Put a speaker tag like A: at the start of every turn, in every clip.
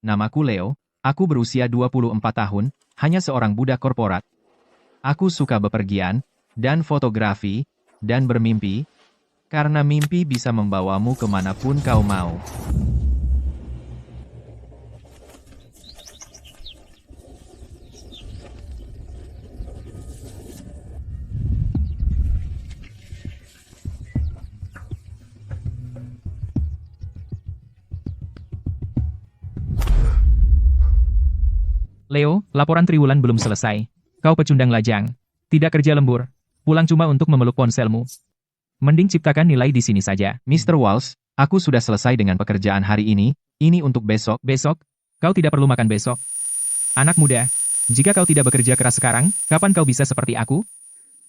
A: Namaku Leo, aku berusia 24 tahun, hanya seorang budak korporat. Aku suka bepergian, dan fotografi, dan bermimpi, karena mimpi bisa membawamu kemanapun kau mau.
B: Leo, laporan triwulan belum selesai. Kau pecundang lajang. Tidak kerja lembur. Pulang cuma untuk memeluk ponselmu. Mending ciptakan nilai di sini saja.
A: Mr. Walsh, aku sudah selesai dengan pekerjaan hari ini untuk besok.
B: Besok? Kau tidak perlu makan besok. Anak muda, jika kau tidak bekerja keras sekarang, kapan kau bisa seperti aku?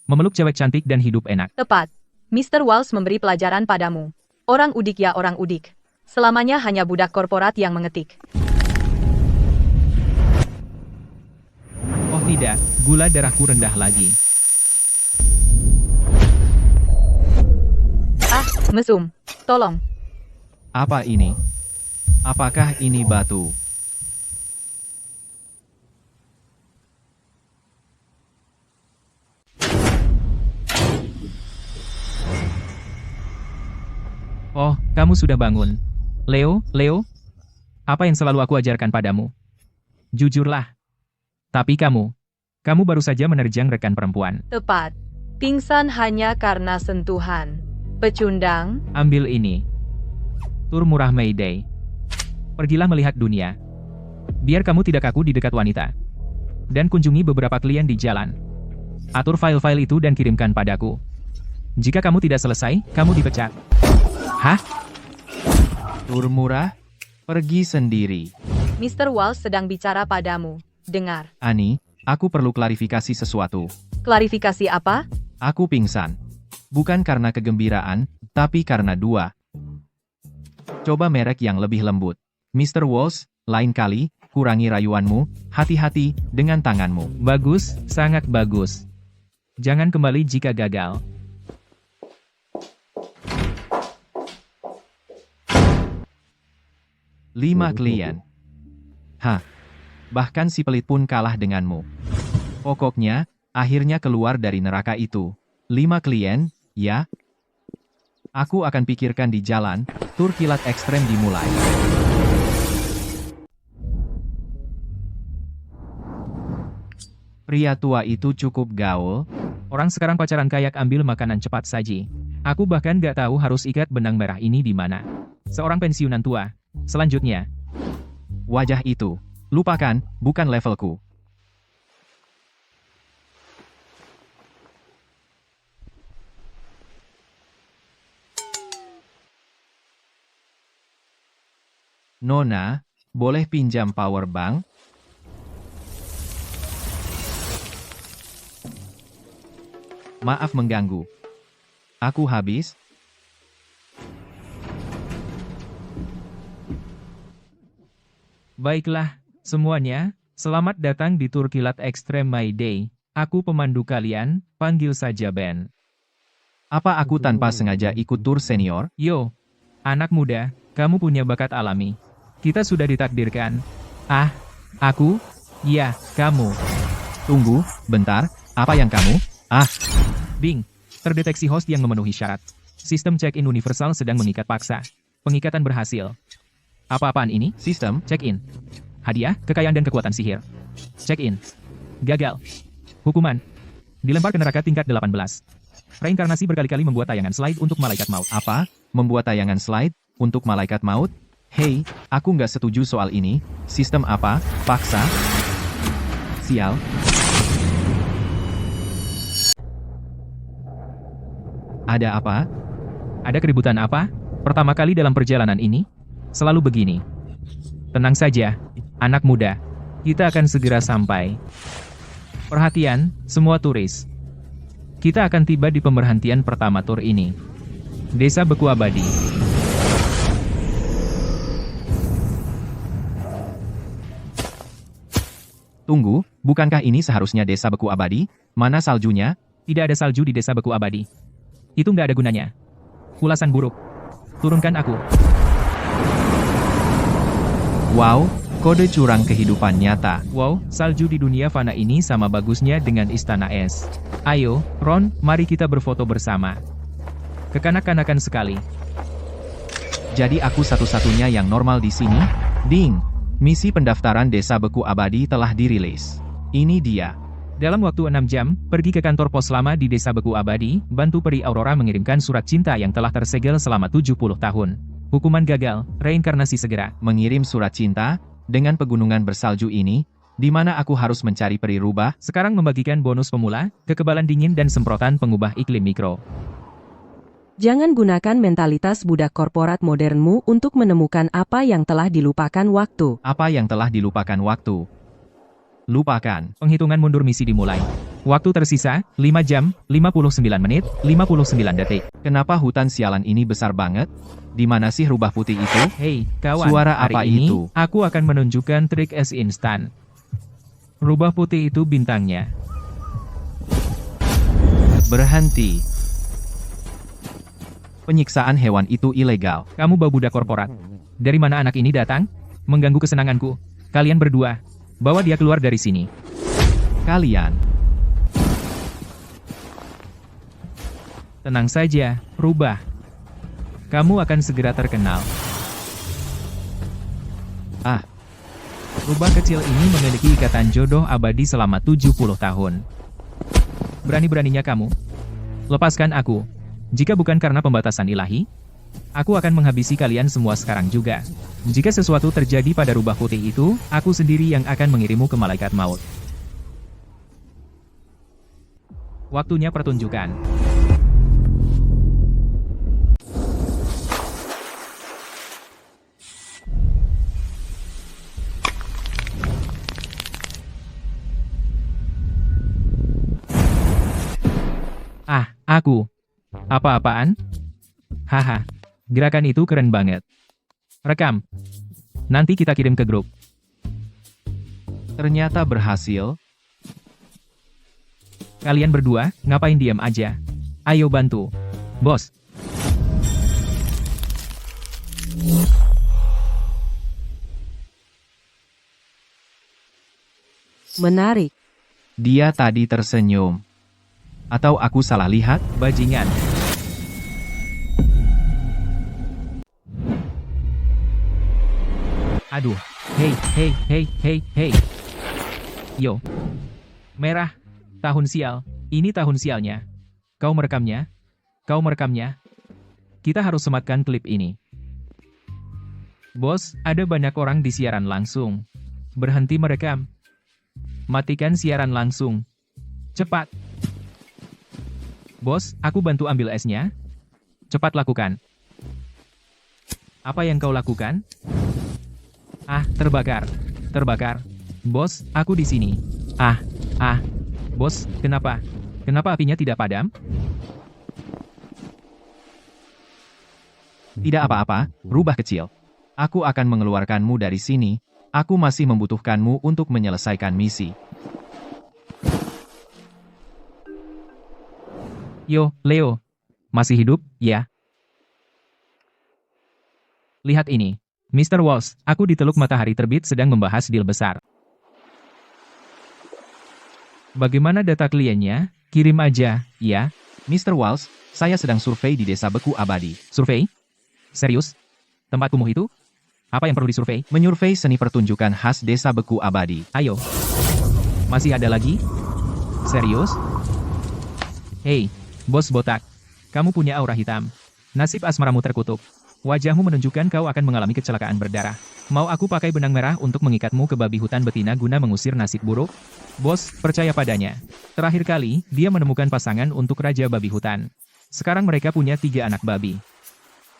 B: Memeluk cewek cantik dan hidup enak.
C: Tepat. Mr. Walsh memberi pelajaran padamu. Orang udik ya orang udik. Selamanya hanya budak korporat yang mengetik.
B: Oh tidak, gula darahku rendah lagi.
C: Ah, mesum. Tolong.
A: Apa ini? Apakah ini batu?
B: Oh, kamu sudah bangun. Leo, apa yang selalu aku ajarkan padamu? Jujurlah. Tapi kamu baru saja menerjang rekan perempuan.
C: Tepat. Pingsan hanya karena sentuhan. Pecundang.
B: Ambil ini. Tur murah Mayday. Pergilah melihat dunia. Biar kamu tidak kaku di dekat wanita. Dan kunjungi beberapa klien di jalan. Atur file-file itu dan kirimkan padaku. Jika kamu tidak selesai, kamu dipecat. Hah?
A: Tur murah? Pergi sendiri.
C: Mr. Walsh sedang bicara padamu. Dengar.
A: Ani, aku perlu klarifikasi sesuatu.
C: Klarifikasi apa?
A: Aku pingsan. Bukan karena kegembiraan, tapi karena dua. Coba merek yang lebih lembut. Mr. Walsh, lain kali, kurangi rayuanmu, hati-hati dengan tanganmu.
B: Bagus, sangat bagus. Jangan kembali jika gagal.
A: Lima klien. Hah. Bahkan si pelit pun kalah denganmu. Pokoknya, akhirnya keluar dari neraka itu. 5 klien, ya? Aku akan pikirkan di jalan, tur kilat ekstrem dimulai. Pria tua itu cukup gaul.
B: Orang sekarang pacaran kayak ambil makanan cepat saji. Aku bahkan gak tahu harus ikat benang merah ini di mana. Seorang pensiunan tua. Selanjutnya.
A: Wajah itu. Lupakan, bukan levelku. Nona, boleh pinjam power bank? Maaf mengganggu. Aku habis.
B: Baiklah. Semuanya, selamat datang di tur kilat ekstrem Mayday. Aku pemandu kalian, panggil saja Ben.
A: Apa aku tanpa sengaja ikut tur senior?
B: Yo, anak muda, kamu punya bakat alami. Kita sudah ditakdirkan. Ah, aku? Ya, kamu.
A: Tunggu, bentar, apa yang kamu? Ah,
B: Bing, terdeteksi host yang memenuhi syarat. Sistem check-in universal sedang mengikat paksa. Pengikatan berhasil. Apa-apaan ini?
A: sistem?
B: Check-in. Hadiah, kekayaan dan kekuatan sihir. Check-in. Gagal. Hukuman. Dilempar ke neraka tingkat 18. Reinkarnasi berkali-kali membuat tayangan slide untuk malaikat maut.
A: Apa? Membuat tayangan slide untuk malaikat maut? Hei, aku nggak setuju soal ini. Sistem apa? Paksa? Sial. Ada apa?
B: Ada keributan apa? Pertama kali dalam perjalanan ini? Selalu begini. Tenang saja, anak muda. Kita akan segera sampai. Perhatian, semua turis. Kita akan tiba di pemerhentian pertama tur ini. Desa Beku Abadi.
A: Tunggu, bukankah ini seharusnya desa Beku Abadi? Mana saljunya?
B: Tidak ada salju di Desa Beku Abadi. Itu nggak ada gunanya. Ulasan buruk. Turunkan aku.
A: Wow, Kode curang kehidupan nyata.
B: Wow, salju di dunia fana ini sama bagusnya dengan istana es. Ayo, Ron, mari kita berfoto bersama. Kekanak-kanakan sekali.
A: Jadi aku satu-satunya yang normal di sini? Ding! Misi pendaftaran Desa Beku Abadi telah dirilis. Ini dia.
B: Dalam waktu 6 jam, pergi ke kantor pos lama di Desa Beku Abadi, bantu peri Aurora mengirimkan surat cinta yang telah tersegel selama 70 tahun. Hukuman gagal, reinkarnasi segera.
A: Mengirim surat cinta, dengan pegunungan bersalju ini, di mana aku harus mencari peri rubah?
B: Sekarang membagikan bonus pemula, kekebalan dingin dan semprotan pengubah iklim mikro.
D: Jangan gunakan mentalitas budak korporat modernmu untuk menemukan apa yang telah dilupakan waktu.
A: Apa yang telah dilupakan waktu? Lupakan.
B: Penghitungan mundur misi dimulai. Waktu tersisa, 5 jam, 59 menit, 59 detik.
A: Kenapa hutan sialan ini besar banget? Di mana sih rubah putih itu?
B: Hei, kawan,
A: Suara
B: hari
A: apa
B: ini,
A: itu?
B: aku akan menunjukkan trik es instan. Rubah putih itu bintangnya.
A: Berhenti. Penyiksaan hewan itu ilegal.
B: Kamu bau budak korporat. Dari mana anak ini datang? Mengganggu kesenanganku. Kalian berdua, bawa dia keluar dari sini.
A: Kalian.
B: Tenang saja, rubah. Kamu akan segera terkenal.
A: Ah,
B: Rubah kecil ini memiliki ikatan jodoh abadi selama 70 tahun. Berani-beraninya kamu. Lepaskan aku. Jika bukan karena pembatasan ilahi, aku akan menghabisi kalian semua sekarang juga. Jika sesuatu terjadi pada rubah putih itu, aku sendiri yang akan mengirimmu ke malaikat maut. Waktunya pertunjukan. Ah, aku. Apa-apaan? Haha, gerakan itu keren banget. Rekam. Nanti kita kirim ke grup.
A: ternyata berhasil.
B: Kalian berdua, ngapain diam aja? Ayo bantu. Bos.
D: Menarik.
A: Dia tadi tersenyum. Atau aku salah lihat?
B: Bajingan. Aduh. Hei, hei, hei, hei, hei. Yo. Merah. Tahun sial. Ini tahun sialnya. Kau merekamnya? Kau merekamnya? Kita harus sematkan klip ini. Bos, ada banyak orang di siaran langsung. Berhenti merekam. Matikan siaran langsung. Cepat. Bos, aku bantu ambil esnya. Cepat lakukan. Apa yang kau lakukan? Ah, terbakar. Terbakar. Bos, aku di sini. Ah. Bos, kenapa? Kenapa apinya tidak padam?
A: Tidak apa-apa, rubah kecil. Aku akan mengeluarkanmu dari sini. Aku masih membutuhkanmu untuk menyelesaikan misi.
B: Yo, Leo. Masih hidup, ya? Lihat ini. Mr. Walsh, aku di Teluk Matahari Terbit sedang membahas deal besar. Bagaimana data kliennya? Kirim aja, ya?
A: Mr. Walsh, saya sedang survei di Desa Beku Abadi.
B: Survei? Serius? Tempat kumuh itu? Apa yang perlu disurvei?
A: Menyurvei seni pertunjukan khas Desa Beku Abadi.
B: Ayo. Masih ada lagi? Serius? Hei, bos botak. Kamu punya aura hitam. Nasib asmaramu terkutuk. Wajahmu menunjukkan kau akan mengalami kecelakaan berdarah. Mau aku pakai benang merah untuk mengikatmu ke babi hutan betina guna mengusir nasib buruk? Bos, percaya padanya. Terakhir kali, dia menemukan pasangan untuk Raja Babi Hutan. Sekarang mereka punya 3 anak babi.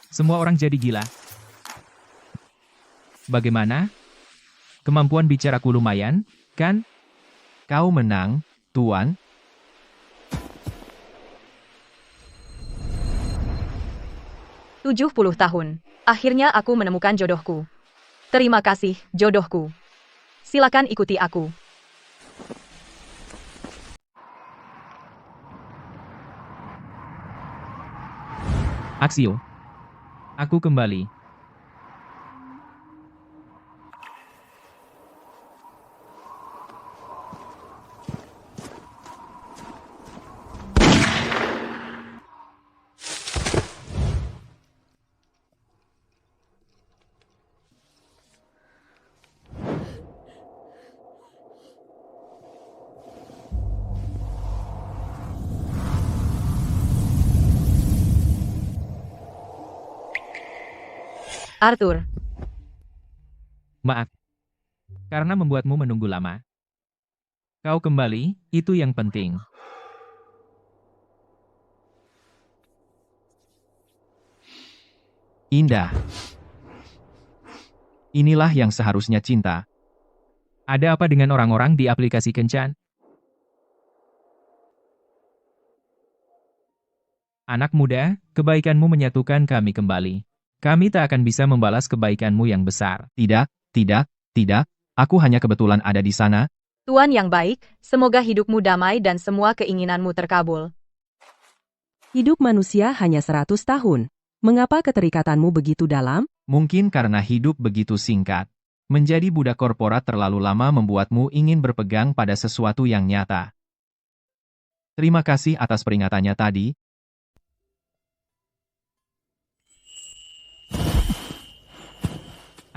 B: Semua orang jadi gila. Bagaimana? Kemampuan bicaraku lumayan, kan?
A: Kau menang, Tuan.
C: Tujuh 70 tahun. Akhirnya aku menemukan jodohku. Terima kasih, jodohku. Silakan ikuti aku.
B: Aksio. Aku kembali.
C: Arthur.
B: Maaf. Karena membuatmu menunggu lama. Kau kembali, itu yang penting.
A: Indah. Inilah yang seharusnya cinta.
B: Ada apa dengan orang-orang di aplikasi kencan? Anak muda, kebaikanmu menyatukan kami kembali. Kami tak akan bisa membalas kebaikanmu yang besar.
A: Tidak, tidak. Aku hanya kebetulan ada di sana.
C: Tuan yang baik, semoga hidupmu damai dan semua keinginanmu terkabul.
D: Hidup manusia hanya 100 tahun. Mengapa keterikatanmu begitu dalam?
A: Mungkin karena hidup begitu singkat. Menjadi budak korporat terlalu lama membuatmu ingin berpegang pada sesuatu yang nyata. Terima kasih atas peringatannya tadi.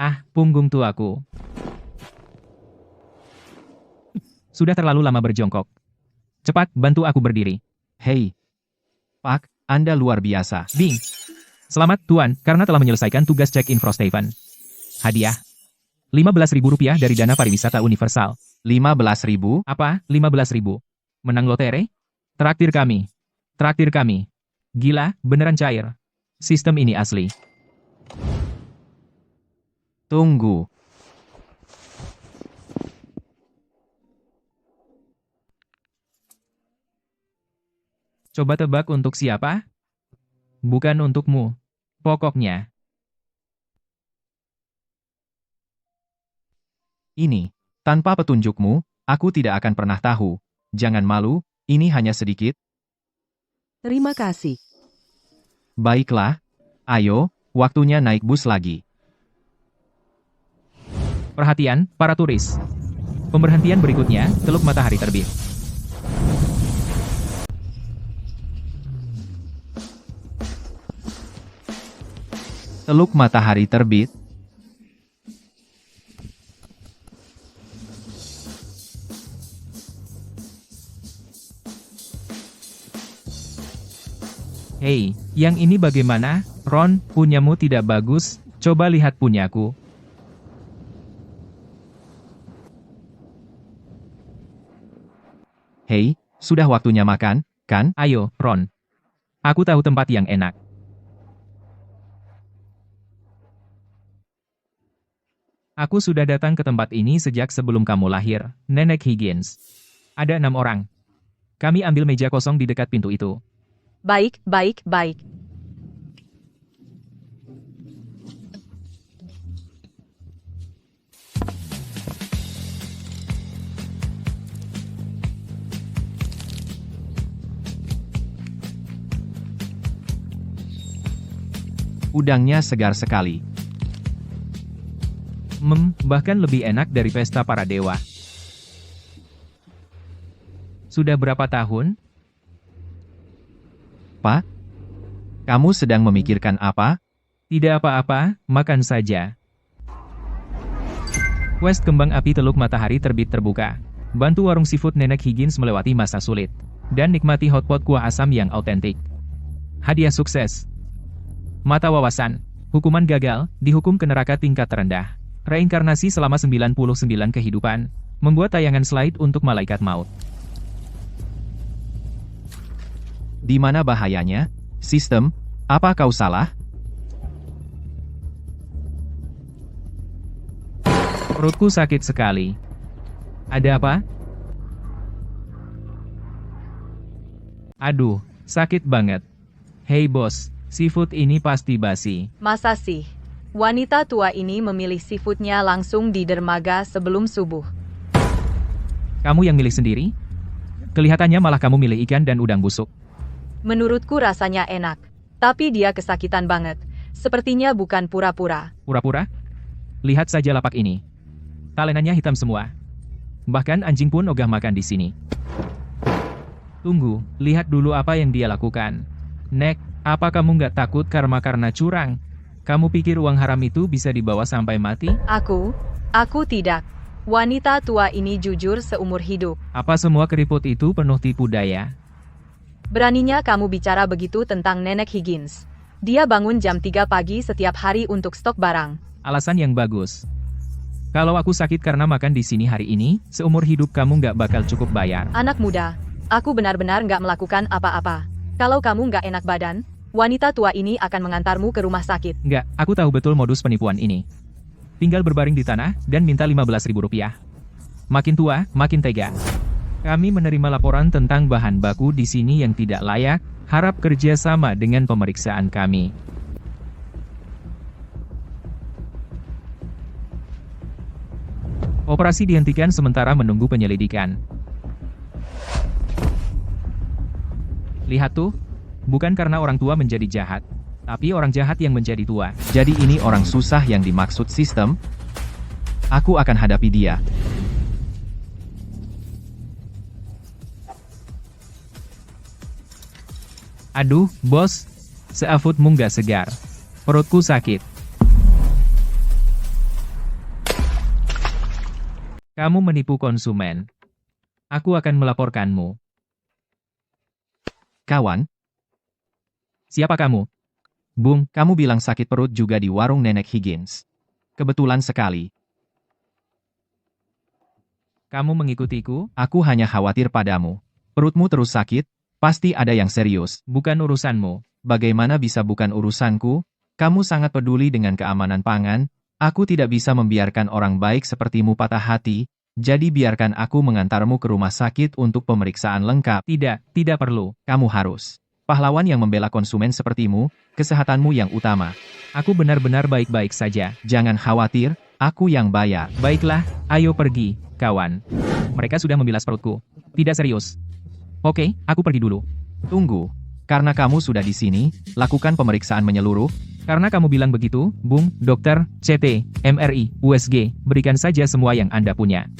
B: Ah, punggung tuaku. Sudah terlalu lama berjongkok. Cepat, bantu aku berdiri.
A: Hei, Pak, Anda luar biasa.
B: Bing. Selamat, Tuan, karena telah menyelesaikan tugas check-in Frosthaven. Hadiah. Rp15.000 dari dana pariwisata universal.
A: 15.000?
B: Apa? 15.000? Menang lotre? Traktir kami. Traktir kami. Gila, beneran cair. Sistem ini asli.
A: Tunggu.
B: Coba tebak untuk siapa? Bukan untukmu. Pokoknya.
A: Ini. Tanpa petunjukmu, aku tidak akan pernah tahu. Jangan malu, ini hanya sedikit.
D: Terima kasih.
A: Baiklah. Ayo, waktunya naik bus lagi.
B: Perhatian, para turis. Pemberhentian berikutnya, Teluk Matahari Terbit.
A: Teluk Matahari Terbit.
B: Hei, yang ini bagaimana? Ron, punyamu tidak bagus, coba lihat punyaku.
A: Hei, sudah waktunya makan, kan?
B: Ayo, Ron. Aku tahu tempat yang enak. Aku sudah datang ke tempat ini sejak sebelum kamu lahir, Nenek Higgins. Ada 6 orang. Kami ambil meja kosong di dekat pintu itu.
C: Baik.
A: Udangnya segar sekali.
B: Bahkan lebih enak dari pesta para dewa. Sudah berapa tahun?
A: Pak? Kamu sedang memikirkan apa?
B: Tidak apa-apa, makan saja. Quest Kembang Api Teluk Matahari Terbit terbuka. Bantu warung seafood Nenek Higgins melewati masa sulit. Dan nikmati hotpot kuah asam yang autentik. Hadiah sukses. Mata wawasan. Hukuman gagal, dihukum ke neraka tingkat terendah. Reinkarnasi selama 99 kehidupan. Membuat tayangan slide untuk malaikat maut.
A: Di mana bahayanya? Sistem, apa kau salah?
B: Perutku sakit sekali. Ada apa? Aduh, sakit banget. Hei bos, seafood ini pasti basi.
C: Masa sih? Wanita tua ini memilih seafoodnya langsung di dermaga sebelum subuh.
B: Kamu yang milih sendiri? Kelihatannya malah kamu milih ikan dan udang busuk.
C: Menurutku rasanya enak. Tapi dia kesakitan banget. Sepertinya bukan pura-pura.
B: Pura-pura? Lihat saja lapak ini. Talenannya hitam semua. Bahkan anjing pun ogah makan di sini. Tunggu, lihat dulu apa yang dia lakukan. Nek, apa kamu nggak takut karena curang? Kamu pikir uang haram itu bisa dibawa sampai mati?
C: Aku tidak. Wanita tua ini jujur seumur hidup.
B: Apa semua keriput itu penuh tipu daya?
C: Beraninya kamu bicara begitu tentang Nenek Higgins. Dia bangun jam 3 pagi setiap hari untuk stok barang.
B: Alasan yang bagus. Kalau aku sakit karena makan di sini hari ini, seumur hidup kamu nggak bakal cukup bayar.
C: Anak muda, aku benar-benar nggak melakukan apa-apa. Kalau kamu nggak enak badan, wanita tua ini akan mengantarmu ke rumah sakit.
B: Nggak, aku tahu betul modus penipuan ini. Tinggal berbaring di tanah, dan minta Rp15.000. Makin tua, makin tega. Kami menerima laporan tentang bahan baku di sini yang tidak layak, harap kerja sama dengan pemeriksaan kami. Operasi dihentikan sementara menunggu penyelidikan. Lihat tuh, bukan karena orang tua menjadi jahat, tapi orang jahat yang menjadi tua.
A: Jadi ini orang susah yang dimaksud sistem? Aku akan hadapi dia.
B: Aduh, bos, seafutmu nggak segar. Perutku sakit. Kamu menipu konsumen. Aku akan melaporkanmu.
A: Kawan,
B: Siapa kamu? Bung,
A: kamu bilang sakit perut juga di warung Nenek Higgins. Kebetulan sekali.
B: kamu mengikutiku?
A: Aku hanya khawatir padamu. Perutmu terus sakit, pasti ada yang serius.
B: Bukan urusanmu.
A: Bagaimana bisa bukan urusanku? Kamu sangat peduli dengan keamanan pangan. Aku tidak bisa membiarkan orang baik sepertimu patah hati, jadi biarkan aku mengantarmu ke rumah sakit untuk pemeriksaan lengkap.
B: Tidak perlu.
A: Kamu harus. Pahlawan yang membela konsumen sepertimu, kesehatanmu yang utama.
B: Aku benar-benar baik-baik saja.
A: Jangan khawatir, aku yang bayar.
B: Baiklah, ayo pergi, kawan. Mereka sudah membilas perutku. Tidak serius. Oke, aku pergi dulu.
A: Tunggu. Karena kamu sudah di sini, lakukan pemeriksaan menyeluruh.
B: Karena kamu bilang begitu, Bung, dokter, CT, MRI, USG, berikan saja semua yang Anda punya.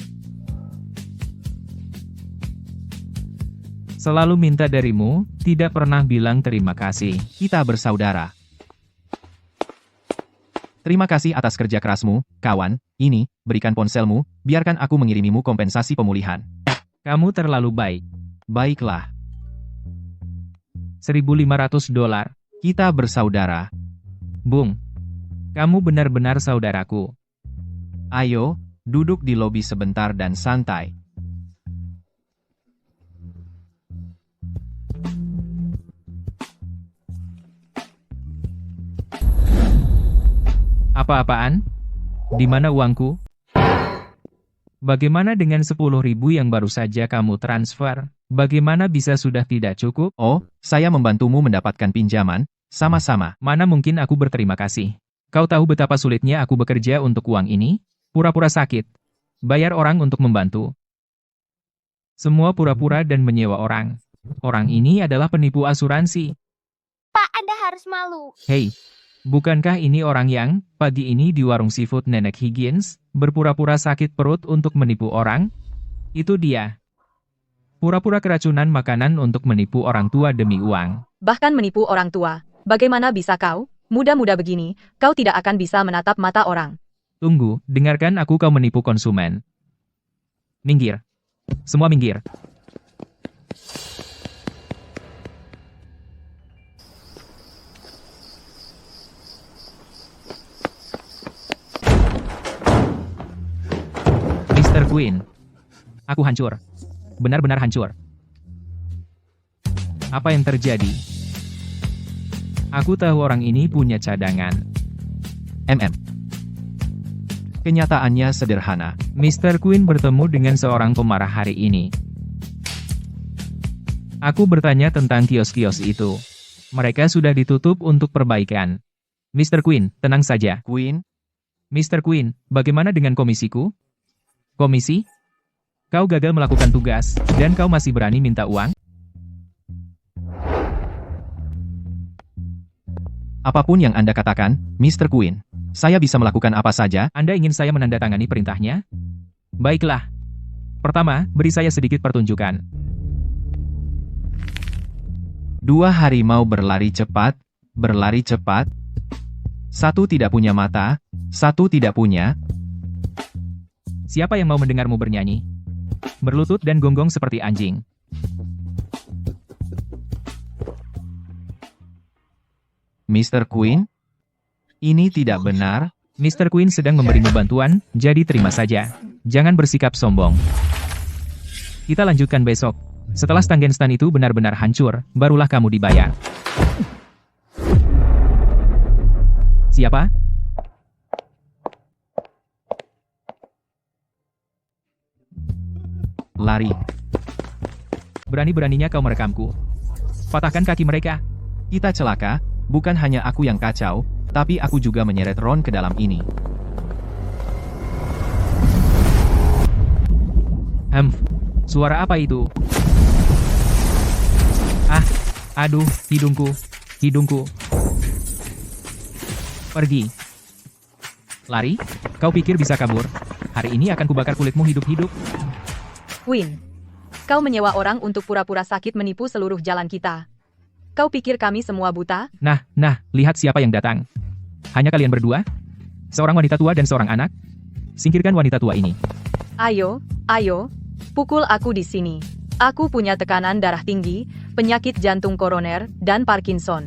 B: Selalu minta darimu, tidak pernah bilang terima kasih.
A: Kita bersaudara. Terima kasih atas kerja kerasmu, kawan. Ini, berikan ponselmu, biarkan aku mengirimimu kompensasi pemulihan.
B: Kamu terlalu baik.
A: Baiklah,
B: $1.500.
A: kita bersaudara.
B: Bung, kamu benar-benar saudaraku.
A: Ayo, duduk di lobi sebentar dan santai.
B: Apa-apaan? Di mana uangku? Bagaimana dengan 10.000 yang baru saja kamu transfer? Bagaimana bisa sudah tidak cukup?
A: Oh, saya membantumu mendapatkan pinjaman, sama-sama.
B: Mana mungkin aku berterima kasih. Kau tahu betapa sulitnya aku bekerja untuk uang ini? Pura-pura sakit. Bayar orang untuk membantu. Semua pura-pura dan menyewa orang. Orang ini adalah penipu asuransi.
E: Pak, Anda harus malu.
B: Hei, bukankah ini orang yang, pagi ini di warung seafood Nenek Higgins, berpura-pura sakit perut untuk menipu orang? Itu dia. Pura-pura keracunan makanan untuk menipu orang tua demi uang.
C: Bahkan menipu orang tua. Bagaimana bisa kau? Muda-muda begini, kau tidak akan bisa menatap mata orang.
B: Tunggu, dengarkan aku kau menipu konsumen. Minggir. Semua minggir. Mr. Queen. Aku hancur. Benar-benar hancur. Apa yang terjadi? Aku tahu orang ini punya cadangan.
A: Kenyataannya sederhana.
B: Mr. Queen bertemu dengan seorang pemarah hari ini. Aku bertanya tentang kios-kios itu. Mereka sudah ditutup untuk perbaikan. Mr. Queen, tenang saja.
A: Queen,
B: Mr. Queen, bagaimana dengan komisiku? Komisi? Kau gagal melakukan tugas, dan kau masih berani minta uang?
A: apapun yang Anda katakan, Mr. Queen. Saya bisa melakukan apa saja?
B: Anda ingin saya menandatangani perintahnya? Baiklah. Pertama, beri saya sedikit pertunjukan.
A: 2 harimau berlari cepat, berlari cepat. 1 tidak punya mata, 1 tidak punya.
B: Siapa yang mau mendengarmu bernyanyi? Berlutut dan gonggong seperti anjing.
A: Mr. Queen? Ini tidak benar.
B: Mr. Queen sedang memberimu bantuan, jadi terima saja. Jangan bersikap sombong. Kita lanjutkan besok. Setelah Stangenstein itu benar-benar hancur, barulah kamu dibayar. Siapa?
A: Lari.
B: Berani-beraninya kau merekamku. Patahkan kaki mereka.
A: Kita celaka, bukan hanya aku yang kacau, tapi aku juga menyeret Ron ke dalam ini.
B: Suara apa itu? Aduh, hidungku. Pergi. Lari? Kau pikir bisa kabur? Hari ini akan kubakar kulitmu hidup-hidup.
C: Queen, kau menyewa orang untuk pura-pura sakit menipu seluruh jalan kita. Kau pikir kami semua buta?
B: Nah, lihat siapa yang datang. Hanya kalian berdua? Seorang wanita tua dan seorang anak? Singkirkan wanita tua ini.
C: Ayo, pukul aku di sini. Aku punya tekanan darah tinggi, penyakit jantung koroner, dan Parkinson.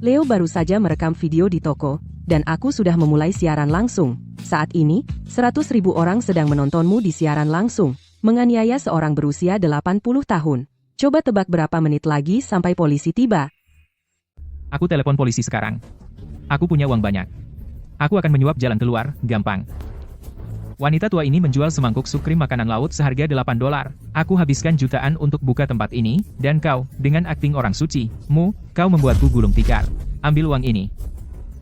D: Leo baru saja merekam video di toko, dan aku sudah memulai siaran langsung. Saat ini, 100.000 orang sedang menontonmu di siaran langsung, menganiaya seorang berusia 80 tahun. Coba tebak berapa menit lagi sampai polisi tiba.
B: Aku telepon polisi sekarang. Aku punya uang banyak. Aku akan menyuap jalan keluar, gampang. Wanita tua ini menjual semangkuk sup krim makanan laut seharga $8. Aku habiskan jutaan untuk buka tempat ini, dan kau, dengan akting orang suci, kau membuatku gulung tikar. Ambil uang ini.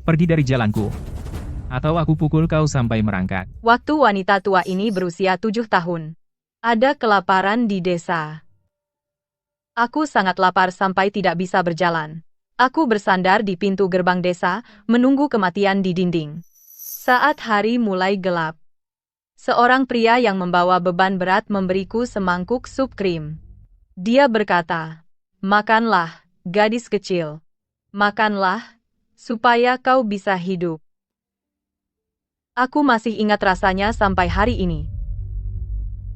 B: Pergi dari jalanku. Atau aku pukul kau sampai merangkak.
C: Waktu wanita tua ini berusia 7 tahun. Ada kelaparan di desa. Aku sangat lapar sampai tidak bisa berjalan. Aku bersandar di pintu gerbang desa, menunggu kematian di dinding. Saat hari mulai gelap, seorang pria yang membawa beban berat memberiku semangkuk sup krim. Dia berkata, "Makanlah, gadis kecil. Makanlah, supaya kau bisa hidup." Aku masih ingat rasanya sampai hari ini.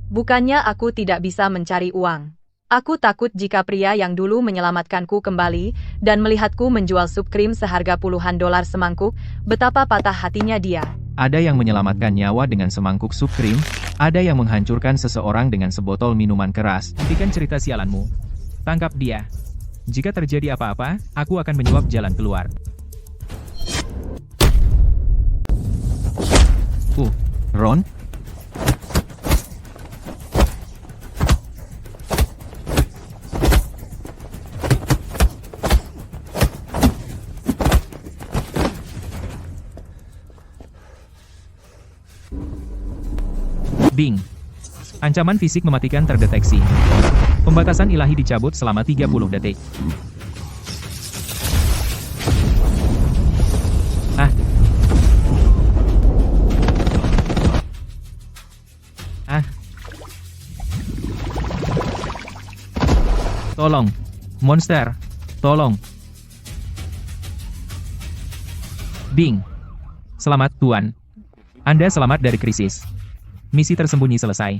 C: Bukannya aku tidak bisa mencari uang. Aku takut jika pria yang dulu menyelamatkanku kembali dan melihatku menjual sup krim seharga puluhan dolar semangkuk, betapa patah hatinya dia.
A: Ada yang menyelamatkan nyawa dengan semangkuk sup krim, ada yang menghancurkan seseorang dengan sebotol minuman keras.
B: Hentikan cerita sialanmu. Tangkap dia. Jika terjadi apa-apa, aku akan menyuap jalan keluar.
A: Ron?
B: Bing. Ancaman fisik mematikan terdeteksi. Pembatasan ilahi dicabut selama 30 detik. Tolong. Monster. Tolong. Bing. Selamat, Tuan. Anda selamat dari krisis. Misi tersembunyi selesai.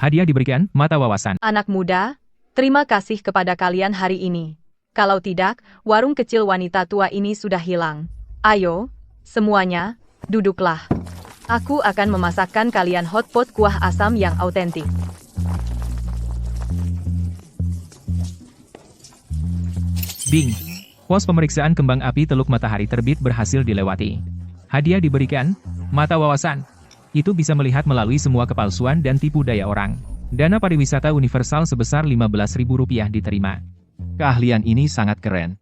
B: Hadiah diberikan, mata wawasan.
C: Anak muda, terima kasih kepada kalian hari ini. Kalau tidak, warung kecil wanita tua ini sudah hilang. Ayo, semuanya, duduklah. Aku akan memasakkan kalian hotpot kuah asam yang autentik.
B: Bing. Pos pemeriksaan kembang api Teluk Matahari Terbit berhasil dilewati. Hadiah diberikan, mata wawasan. Itu bisa melihat melalui semua kepalsuan dan tipu daya orang. Dana pariwisata universal sebesar Rp15.000 diterima.
A: Keahlian ini sangat keren.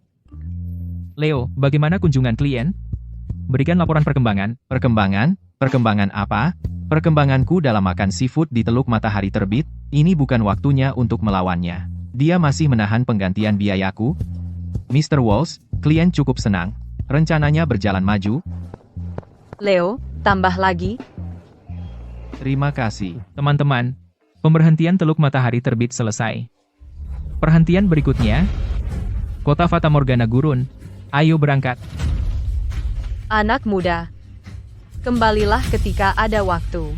B: Leo, bagaimana kunjungan klien? Berikan laporan perkembangan.
A: Perkembangan apa? Perkembanganku dalam makan seafood di Teluk Matahari Terbit, ini bukan waktunya untuk melawannya. Dia masih menahan penggantian biayaku. Mr. Walsh, klien cukup senang. Rencananya berjalan maju.
C: Leo, tambah lagi.
A: Terima kasih.
B: Teman-teman, pemberhentian Teluk Matahari Terbit selesai. Perhentian berikutnya, Kota Fata Morgana Gurun. Ayo berangkat.
C: Anak muda, kembalilah ketika ada waktu.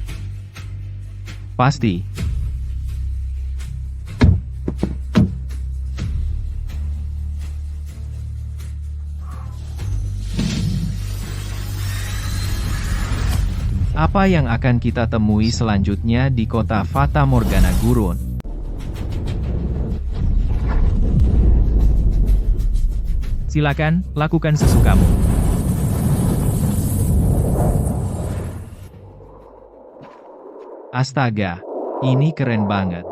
A: Pasti. Apa yang akan kita temui selanjutnya di kota Fata Morgana Gurun?
B: Silakan, lakukan sesukamu.
A: Astaga, ini keren banget.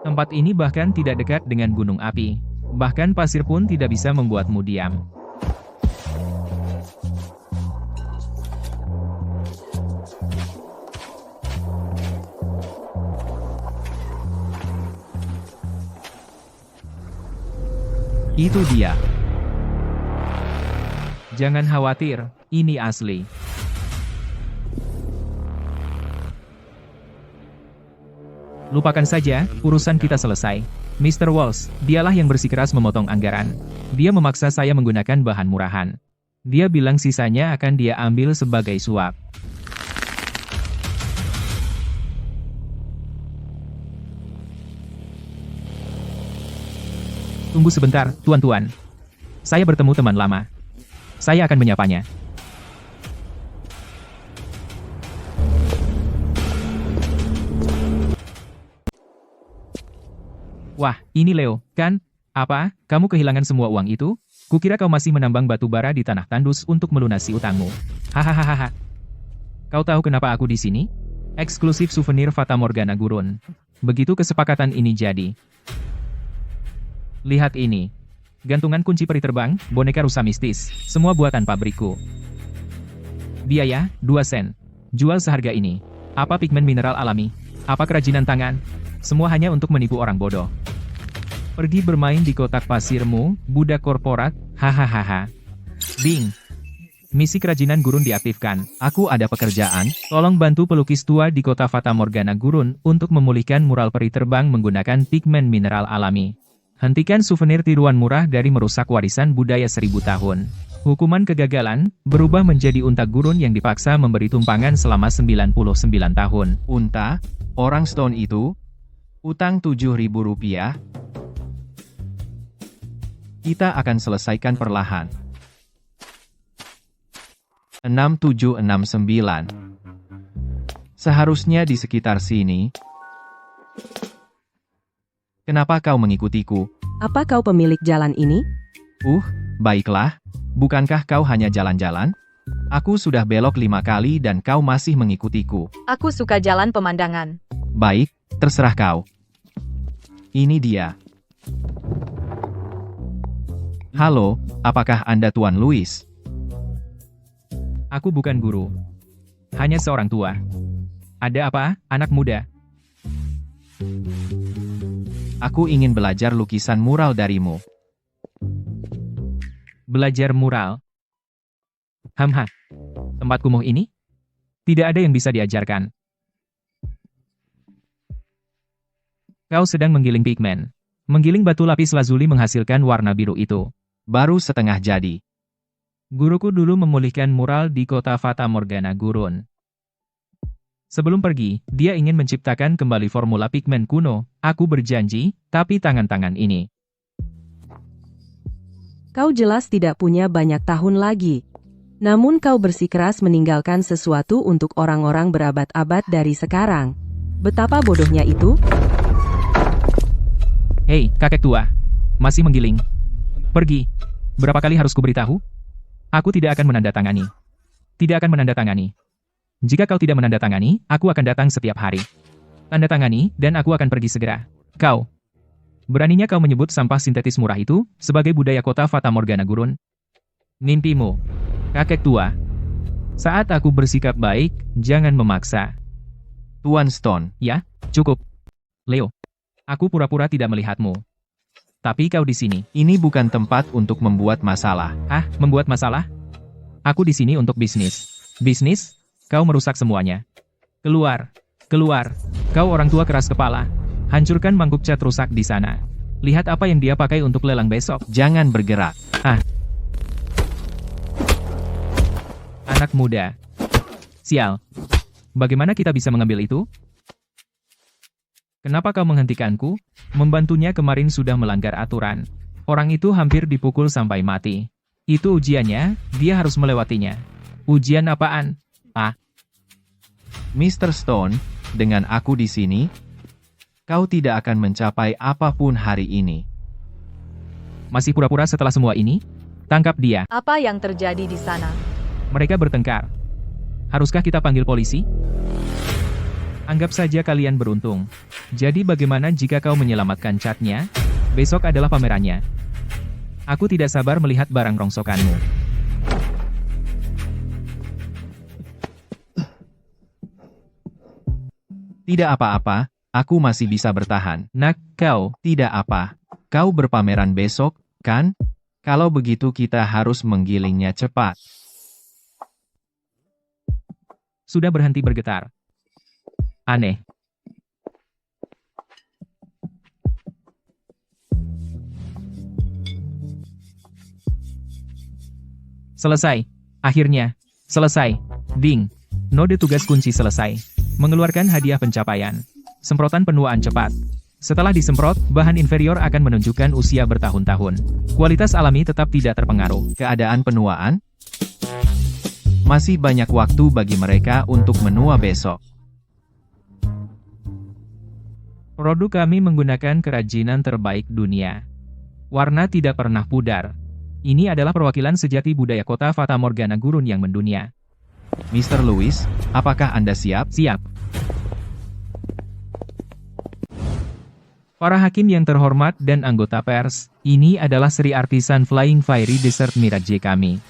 B: Tempat ini bahkan tidak dekat dengan gunung api. Bahkan pasir pun tidak bisa membuatmu diam.
A: Itu dia.
B: Jangan khawatir, ini asli. Lupakan saja, urusan kita selesai. Mr. Walsh, dialah yang bersikeras memotong anggaran. Dia memaksa saya menggunakan bahan murahan. Dia bilang sisanya akan dia ambil sebagai suap. Tunggu sebentar, tuan-tuan. Saya bertemu teman lama. Saya akan menyapanya. Wah, ini Leo, kan? Apa, kamu kehilangan semua uang itu? Kukira kau masih menambang batu bara di tanah tandus untuk melunasi utangmu. Hahaha. Kau tahu kenapa aku di sini? Eksklusif souvenir Fata Morgana Gurun. Begitu kesepakatan ini jadi. Lihat ini. Gantungan kunci peri terbang, boneka rusa mistis, semua buatan pabrikku. Biaya, 2 sen. Jual seharga ini. Apa pigmen mineral alami? Apa kerajinan tangan? Semua hanya untuk menipu orang bodoh. Pergi bermain di kotak pasirmu, budak korporat, hahaha. Bing. Misi kerajinan gurun diaktifkan.
A: Aku ada pekerjaan.
B: Tolong bantu pelukis tua di kota Fata Morgana Gurun untuk memulihkan mural peri terbang menggunakan pigmen mineral alami. Hentikan souvenir tiruan murah dari merusak warisan budaya 1000 tahun. Hukuman kegagalan, berubah menjadi unta gurun yang dipaksa memberi tumpangan selama 99 tahun.
A: Unta? Orang Stone itu? Utang Rp7.000? Kita akan selesaikan perlahan. 6769. Seharusnya di sekitar sini. Kenapa kau mengikutiku?
D: Apa kau pemilik jalan ini?
A: Baiklah. Bukankah kau hanya jalan-jalan? Aku sudah belok 5 kali dan kau masih mengikutiku.
C: Aku suka jalan pemandangan.
A: Baik, terserah kau. Ini dia. Halo, apakah Anda Tuan Louis?
B: Aku bukan guru. Hanya seorang tua. Ada apa, anak muda?
A: Aku ingin belajar lukisan mural darimu.
B: Belajar mural? Hamha. Tempat kumuh ini? Tidak ada yang bisa diajarkan. Kau sedang menggiling pigmen. Menggiling batu lapis lazuli menghasilkan warna biru itu.
A: Baru setengah jadi.
B: Guruku dulu memulihkan mural di kota Fata Morgana Gurun. Sebelum pergi, dia ingin menciptakan kembali formula pigmen kuno. Aku berjanji, tapi tangan-tangan ini.
D: Kau jelas tidak punya banyak tahun lagi. Namun kau bersikeras meninggalkan sesuatu untuk orang-orang berabad-abad dari sekarang. Betapa bodohnya itu?
B: Hei, kakek tua. Masih menggiling. Pergi. Berapa kali harus kuberitahu? Aku tidak akan menandatangani. Tidak akan menandatangani. Jika kau tidak menandatangani, aku akan datang setiap hari. Tanda tangani, dan aku akan pergi segera. Kau. Beraninya kau menyebut sampah sintetis murah itu sebagai budaya kota Fata Morgana Gurun? Mimpimu. Kakek tua. Saat aku bersikap baik, jangan memaksa.
A: Tuan Stone.
B: Ya, cukup. Leo. Aku pura-pura tidak melihatmu. Tapi kau di sini.
A: Ini bukan tempat untuk membuat masalah.
B: Hah, membuat masalah? Aku di sini untuk bisnis. Bisnis? Kau merusak semuanya. Keluar. Keluar. Kau orang tua keras kepala. Hancurkan mangkuk cat rusak di sana. Lihat apa yang dia pakai untuk lelang besok.
A: Jangan bergerak.
B: Anak muda. Sial. Bagaimana kita bisa mengambil itu? Kenapa kau menghentikanku? Membantunya kemarin sudah melanggar aturan. Orang itu hampir dipukul sampai mati. Itu ujiannya, dia harus melewatinya. Ujian apaan?
A: Mr. Stone, dengan aku di sini, kau tidak akan mencapai apapun hari ini.
B: Masih pura-pura setelah semua ini? Tangkap dia.
C: Apa yang terjadi di sana?
B: Mereka bertengkar. Haruskah kita panggil polisi? Anggap saja kalian beruntung. Jadi bagaimana jika kau menyelamatkan catnya? Besok adalah pamerannya. Aku tidak sabar melihat barang rongsokanmu.
A: Tidak apa-apa, aku masih bisa bertahan.
B: Nak, kau.
A: Tidak apa. Kau berpameran besok, kan? Kalau begitu kita harus menggilingnya cepat.
B: Sudah berhenti bergetar. Aneh. Selesai. Akhirnya. Selesai. Ding. Node tugas kunci selesai. Mengeluarkan hadiah pencapaian. Semprotan penuaan cepat. Setelah disemprot, bahan inferior akan menunjukkan usia bertahun-tahun. Kualitas alami tetap tidak terpengaruh.
A: Keadaan penuaan? Masih banyak waktu bagi mereka untuk menua besok.
B: Produk kami menggunakan kerajinan terbaik dunia. Warna tidak pernah pudar. Ini adalah perwakilan sejati budaya kota Fata Morgana Gurun yang mendunia.
A: Mr. Lewis, apakah Anda siap?
B: Siap. Para hakim yang terhormat dan anggota pers, ini adalah Sri Artisan Flying Fiery Desert Mirage kami.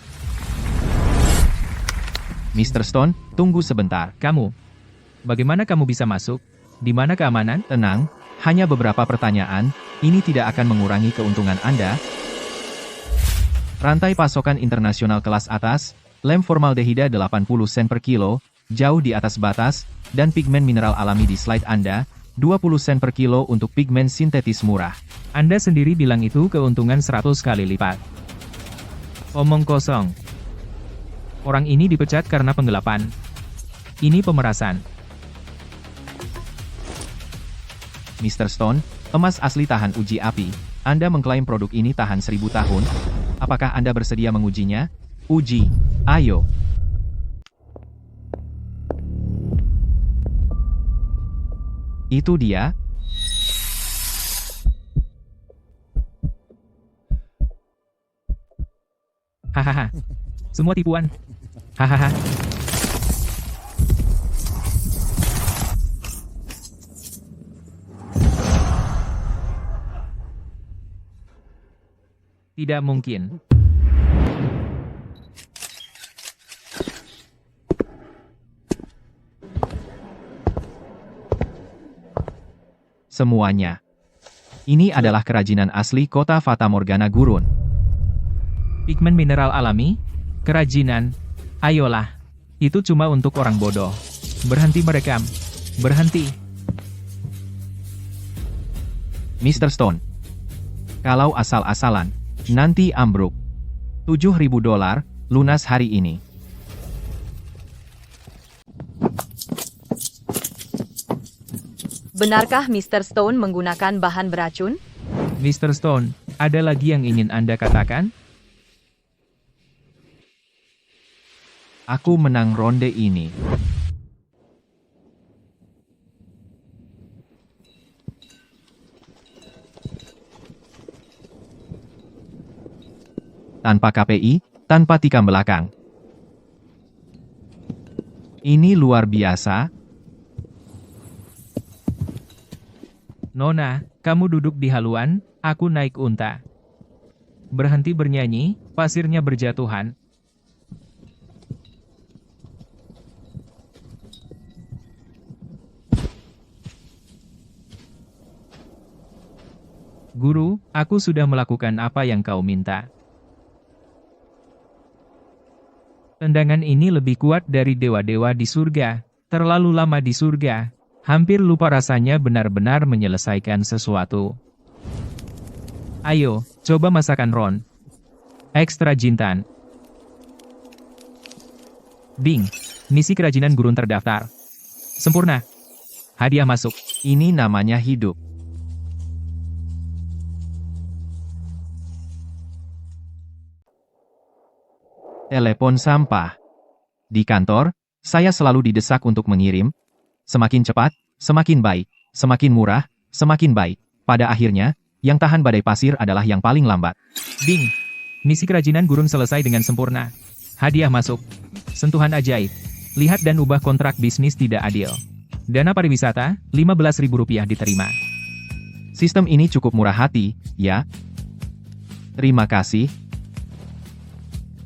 A: Mr. Stone, tunggu sebentar.
B: Kamu. Bagaimana kamu bisa masuk? Di mana keamanan?
A: Tenang, hanya beberapa pertanyaan, ini tidak akan mengurangi keuntungan Anda. Rantai pasokan internasional kelas atas, lem formaldehida 80 sen per kilo, jauh di atas batas, dan pigmen mineral alami di slide Anda, 20 sen per kilo untuk pigmen sintetis murah.
B: Anda sendiri bilang itu keuntungan 100 kali lipat. Omong kosong. Orang ini dipecat karena penggelapan. Ini pemerasan.
A: Mr. Stone, emas asli tahan uji api. Anda mengklaim produk ini tahan 1000 tahun. Apakah Anda bersedia mengujinya? Uji. Ayo. Itu dia.
B: Hahaha. Semua tipuan. Hahaha. Tidak mungkin.
A: Semuanya. Ini adalah kerajinan asli kota Fata Morgana Gurun.
B: Pigmen mineral alami? Kerajinan? Ayolah. Itu cuma untuk orang bodoh. Berhenti merekam. Berhenti.
A: Mr. Stone. Kalau asal-asalan, nanti ambruk. $7.000, lunas hari ini.
C: Benarkah Mr. Stone menggunakan bahan beracun?
B: Mr. Stone, ada lagi yang ingin Anda katakan?
A: Aku menang ronde ini. Tanpa KPI, tanpa tikam belakang. Ini luar biasa.
B: Nona, kamu duduk di haluan, aku naik unta. Berhenti bernyanyi, pasirnya berjatuhan. Guru, aku sudah melakukan apa yang kau minta. Tendangan ini lebih kuat dari dewa-dewa di surga. Terlalu lama di surga. Hampir lupa rasanya benar-benar menyelesaikan sesuatu. Ayo, coba masakan Ron. Ekstra jintan. Bing. Misi kerajinan gurun terdaftar. Sempurna. Hadiah masuk.
A: Ini namanya hidup. Telepon sampah. Di kantor, saya selalu didesak untuk mengirim Semakin cepat, semakin baik. Semakin murah, semakin baik. Pada akhirnya, yang tahan badai pasir adalah yang paling lambat.
B: Ding! Misi kerajinan gurun selesai dengan sempurna. Hadiah masuk. Sentuhan ajaib. Lihat dan ubah kontrak bisnis tidak adil. Dana pariwisata, Rp15.000 diterima.
A: Sistem ini cukup murah hati, ya. Terima kasih.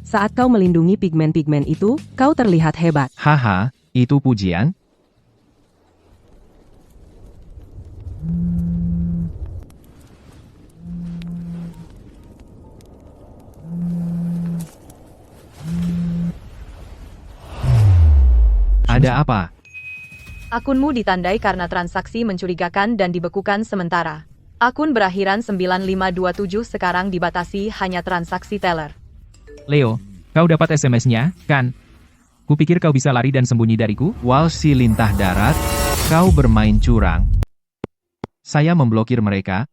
D: Saat kau melindungi pigmen-pigmen itu, kau terlihat hebat.
A: Haha, itu pujian? Ada apa?
C: Akunmu ditandai karena transaksi mencurigakan dan dibekukan sementara. Akun berakhiran 9527 sekarang dibatasi hanya transaksi teller.
B: Leo, kau dapat SMS-nya, kan? Kupikir kau bisa lari dan sembunyi dariku.
A: Walsh si lintah darat, kau bermain curang. Saya memblokir mereka.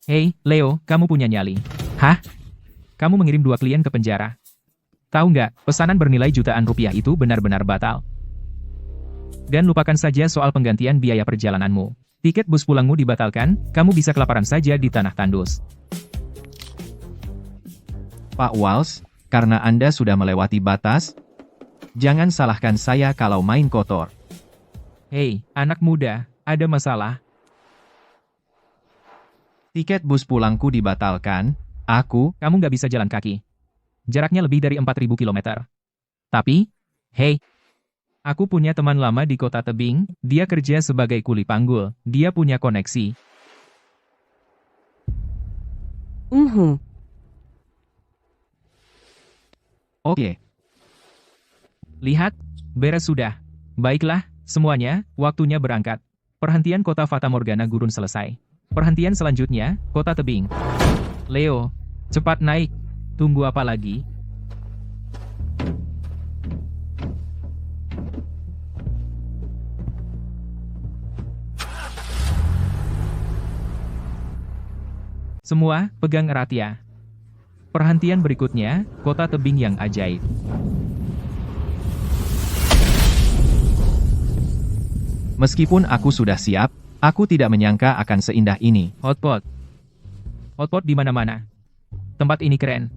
B: Hei, Leo, kamu punya nyali. Hah? Kamu mengirim 2 klien ke penjara. Tahu nggak, pesanan bernilai jutaan rupiah itu benar-benar batal. Dan lupakan saja soal penggantian biaya perjalananmu. Tiket bus pulangmu dibatalkan, kamu bisa kelaparan saja di tanah tandus.
A: Pak Walsh, karena Anda sudah melewati batas, jangan salahkan saya kalau main kotor.
B: Hei, anak muda, ada masalah?
A: Tiket bus pulangku dibatalkan,
B: Kamu nggak bisa jalan kaki. Jaraknya lebih dari 4.000 km. Tapi, hei, aku punya teman lama di kota tebing, dia kerja sebagai kuli panggul, dia punya koneksi.
A: Oke.
B: Lihat, beres sudah. Baiklah, semuanya, waktunya berangkat. Perhentian kota Fata Morgana gurun selesai. Perhentian selanjutnya, kota tebing. Leo, cepat naik. Tunggu apa lagi? Semua, pegang erat ya. Perhentian berikutnya, kota tebing yang ajaib.
A: Meskipun aku sudah siap, aku tidak menyangka akan seindah ini.
B: Hotpot. Hotpot di mana-mana. Tempat ini keren.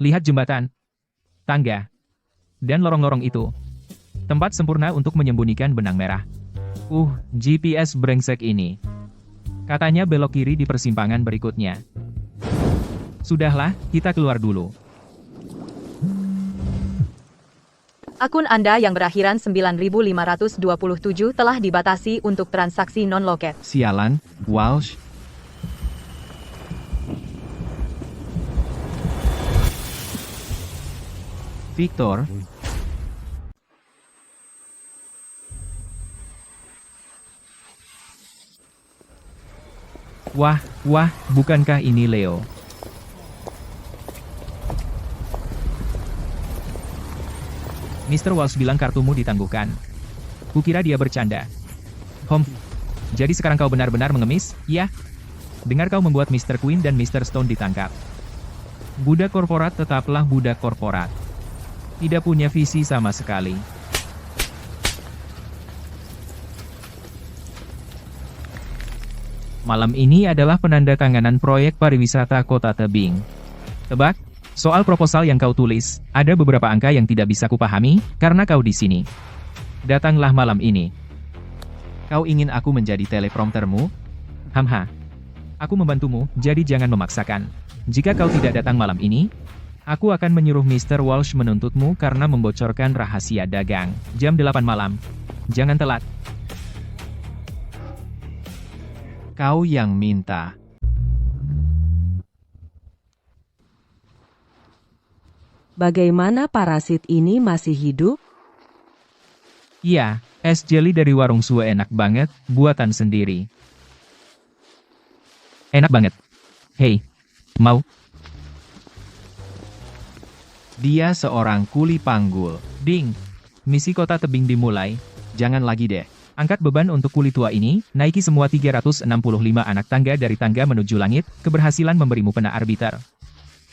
B: Lihat jembatan, tangga, dan lorong-lorong itu. Tempat sempurna untuk menyembunyikan benang merah. GPS brengsek ini. Katanya belok kiri di persimpangan berikutnya. Sudahlah, kita keluar dulu.
C: Akun Anda yang berakhiran 9527 telah dibatasi untuk transaksi non-loket.
A: Sialan, Walsh. Victor.
B: Wah, bukankah ini Leo? Mr. Walsh bilang kartumu ditangguhkan. Kukira dia bercanda. Jadi sekarang kau benar-benar mengemis, ya? Dengar kau membuat Mr. Queen dan Mr. Stone ditangkap. Budak korporat tetaplah budak korporat. Tidak punya visi sama sekali. Malam ini adalah penandatanganan proyek pariwisata Kota Tebing. Tebak, soal proposal yang kau tulis, ada beberapa angka yang tidak bisa kupahami, karena kau di sini. Datanglah malam ini.
A: Kau ingin aku menjadi telepromptermu?
B: Aku membantumu, jadi jangan memaksakan. Jika kau tidak datang malam ini, aku akan menyuruh Mr. Walsh menuntutmu karena membocorkan rahasia dagang. Jam 8 malam. Jangan telat.
A: Kau yang minta.
D: Bagaimana parasit ini masih hidup?
B: Iya, es jelly dari warung Sue enak banget, buatan sendiri. Enak banget. Hei, mau?
A: Dia seorang kuli panggul.
B: Ding. Misi Kota Tebing dimulai.
A: Jangan lagi deh.
B: Angkat beban untuk kuli tua ini, naiki semua 365 anak tangga dari tangga menuju langit, keberhasilan memberimu pena arbiter.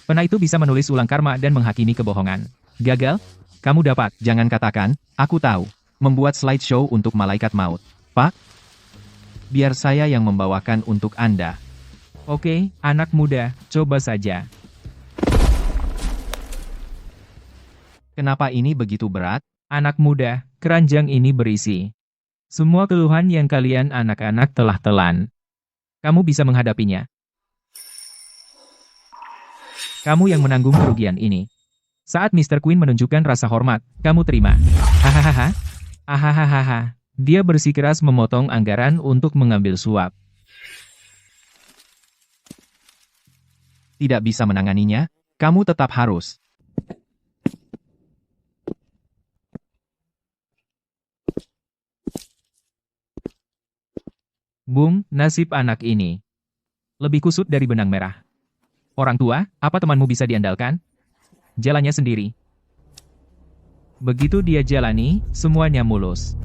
B: Pena itu bisa menulis ulang karma dan menghakimi kebohongan. Gagal? Kamu dapat.
A: Jangan katakan, aku tahu. Membuat slideshow untuk malaikat maut. Pak? Biar saya yang membawakan untuk Anda.
B: Oke, anak muda, coba saja.
A: Kenapa ini begitu berat?
B: Anak muda, keranjang ini berisi semua keluhan yang kalian anak-anak telah telan. Kamu bisa menghadapinya. Kamu yang menanggung kerugian ini. Saat Mr. Queen menunjukkan rasa hormat, kamu terima. Hahaha. Ahahaha. Dia bersikeras memotong anggaran untuk mengambil suap.
A: Tidak bisa menanganinya, kamu tetap harus.
B: Bung, nasib anak ini lebih kusut dari benang merah. Orang tua, apa temanmu bisa diandalkan? Jalannya sendiri. Begitu dia jalani, semuanya mulus.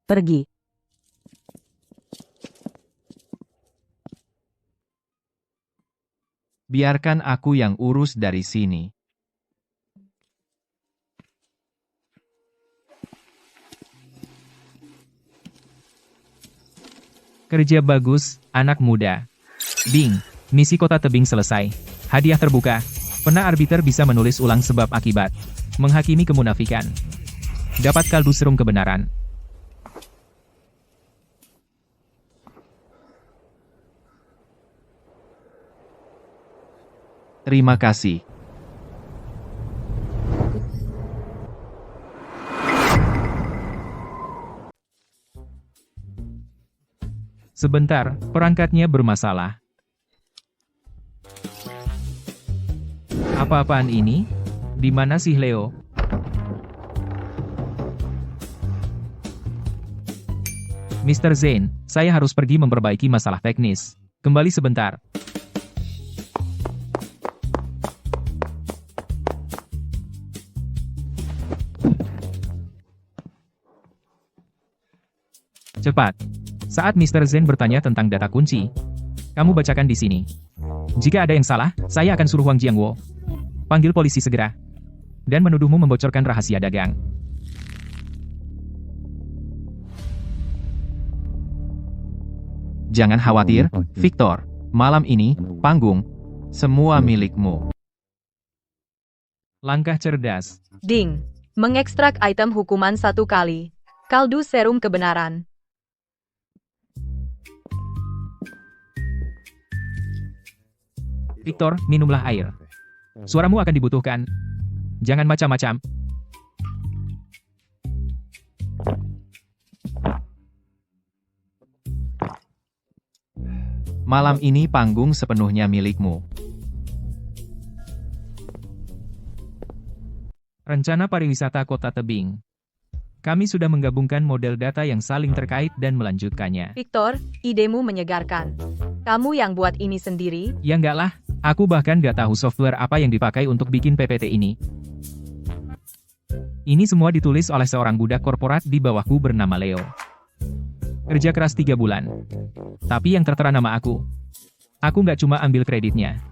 D: Pergi.
A: Biarkan aku yang urus dari sini.
B: Kerja bagus, anak muda. Bing, misi kota tebing selesai. Hadiah terbuka. Pena arbiter bisa menulis ulang sebab akibat. Menghakimi kemunafikan. Dapat kaldu serum kebenaran.
A: Terima kasih.
B: Sebentar, perangkatnya bermasalah. Apa-apaan ini? Di mana sih Leo? Mr. Zane, saya harus pergi memperbaiki masalah teknis. Kembali sebentar. Cepat. Saat Mr. Zane bertanya tentang data kunci, kamu bacakan di sini. Jika ada yang salah, saya akan suruh Wang Jiangwo panggil polisi segera dan menuduhmu membocorkan rahasia dagang.
A: Jangan khawatir, Victor. Malam ini, panggung, semua milikmu.
B: Langkah cerdas.
C: Ding. Mengekstrak item hukuman 1 kali. Kaldu serum kebenaran.
B: Victor, minumlah air. Suaramu akan dibutuhkan. Jangan macam-macam.
A: Malam ini panggung sepenuhnya milikmu.
B: Rencana pariwisata Kota Tebing. Kami sudah menggabungkan model data yang saling terkait dan melanjutkannya.
C: Victor, idemu menyegarkan. Kamu yang buat ini sendiri?
B: Ya enggak lah, aku bahkan gak tahu software apa yang dipakai untuk bikin PPT ini. Ini semua ditulis oleh seorang budak korporat di bawahku bernama Leo. Kerja keras 3 bulan. Tapi yang tertera nama aku. Aku nggak cuma ambil kreditnya.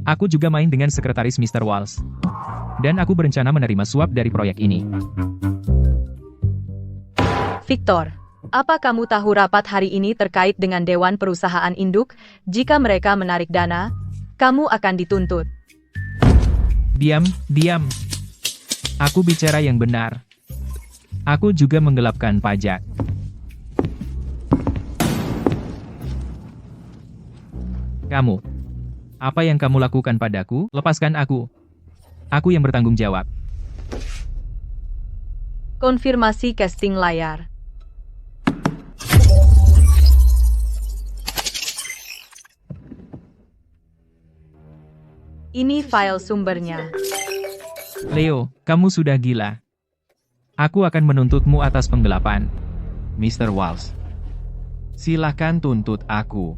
B: Aku juga main dengan sekretaris Mr. Walls. Dan aku berencana menerima suap dari proyek ini.
C: Victor, apa kamu tahu rapat hari ini terkait dengan Dewan Perusahaan Induk? Jika mereka menarik dana, kamu akan dituntut.
B: Diam, diam. Aku bicara yang benar. Aku juga menggelapkan pajak. Kamu. Apa yang kamu lakukan padaku? Lepaskan aku. Aku yang bertanggung jawab.
C: Konfirmasi casting layar. Ini file sumbernya.
B: Leo, kamu sudah gila. Aku akan menuntutmu atas penggelapan.
A: Mr. Walls. Silakan tuntut aku.